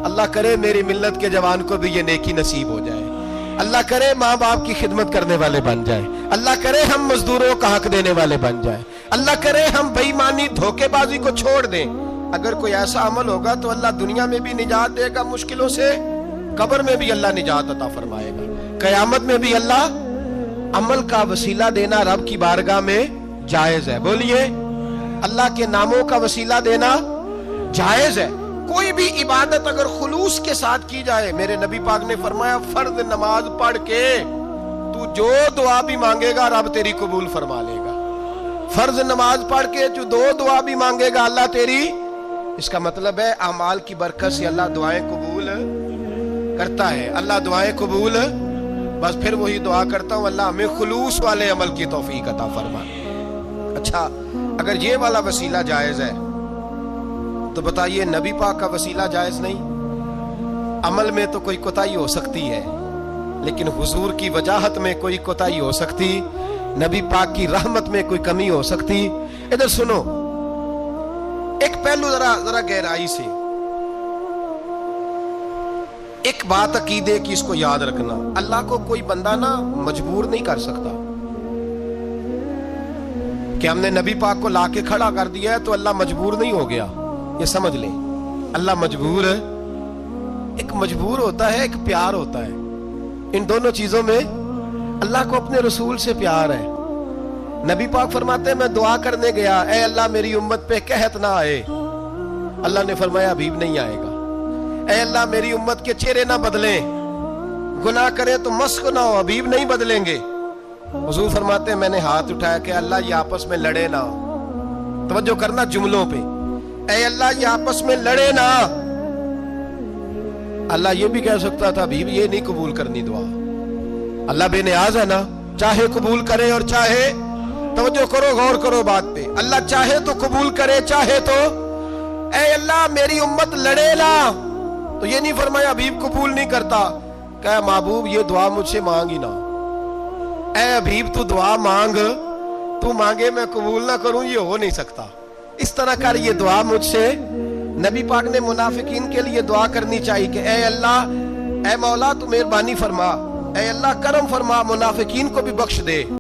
اللہ کرے میری ملت کے جوان کو بھی یہ نیکی نصیب ہو جائے، اللہ کرے ماں باپ کی خدمت کرنے والے بن جائیں، اللہ کرے ہم مزدوروں کا حق دینے والے بن جائیں، اللہ کرے ہم بے ایمانی دھوکے بازی کو چھوڑ دیں۔ اگر کوئی ایسا عمل ہوگا تو اللہ دنیا میں بھی نجات دے گا مشکلوں سے، قبر میں بھی اللہ نجات عطا فرمائے گا، قیامت میں بھی اللہ عمل کا وسیلہ دینا رب کی بارگاہ میں جائز ہے۔ بولیے، اللہ کے ناموں کا وسیلہ دینا جائز ہے۔ کوئی بھی عبادت اگر خلوص کے ساتھ کی جائے، میرے نبی پاک نے فرمایا فرض نماز پڑھ کے تو جو دعا بھی مانگے گا رب تیری قبول فرما لے گا۔ فرض نماز پڑھ کے جو دو دعا بھی مانگے گا اللہ تیری، اس کا مطلب ہے اعمال کی برکت سے اللہ دعائیں قبول کرتا ہے، اللہ دعائیں قبول۔ بس پھر وہی دعا کرتا ہوں، اللہ ہمیں خلوص والے عمل کی توفیق عطا فرما۔ اچھا، اگر یہ والا وسیلہ جائز ہے تو بتائیے نبی پاک کا وسیلہ جائز نہیں؟ عمل میں تو کوئی کوتاہی ہو سکتی ہے، لیکن حضور کی وجاہت میں کوئی کوتاہی ہو سکتی، نبی پاک کی رحمت میں کوئی کمی ہو سکتی۔ ادھر سنو، ایک پہلو ذرا گہرائی سے، ایک بات عقیدے کی اس کو یاد رکھنا، اللہ کو کوئی بندہ نا مجبور نہیں کر سکتا کہ ہم نے نبی پاک کو لا کے کھڑا کر دیا ہے تو اللہ مجبور نہیں ہو گیا، یہ سمجھ لیں۔ اللہ مجبور ہے، ایک مجبور ہوتا ہے، ایک پیار ہوتا ہے۔ ان دونوں چیزوں میں اللہ کو اپنے رسول سے پیار ہے۔ نبی پاک فرماتے ہیں میں دعا کرنے گیا، اے اللہ میری امت پہ قحط نہ آئے، اللہ نے فرمایا ابھی بھی نہیں آئے گا۔ اے اللہ میری امت کے چہرے نہ بدلیں، گناہ کریں تو مسخ نہ ہو، ابھی بھی نہیں بدلیں گے۔ حضور فرماتے ہیں میں نے ہاتھ اٹھایا کہ اللہ یہ آپس میں لڑے نہ، توجہ کرنا جملوں پہ، اے اللہ یہ آپس میں لڑے نہ۔ اللہ یہ بھی کہہ سکتا تھا ابھی بھی یہ نہیں قبول کرنی دعا، اللہ بے نیاز ہے نا، چاہے قبول کرے اور چاہے، توجہ کرو غور کرو بات پہ، اللہ چاہے تو قبول کرے، چاہے تو اے اللہ میری امت لڑے نہ، تو یہ نہیں فرمایا ابھی قبول نہیں کرتا، کہ محبوب یہ دعا مجھ سے مانگ ہی نہ، اے ابھیب تو دعا مانگ، تو مانگے میں قبول نہ کروں، یہ ہو نہیں سکتا، اس طرح کر یہ دعا مجھ سے۔ نبی پاک نے منافقین کے لیے دعا کرنی چاہیے کہ اے اللہ، اے مولا تو مہربانی فرما، اے اللہ کرم فرما، منافقین کو بھی بخش دے۔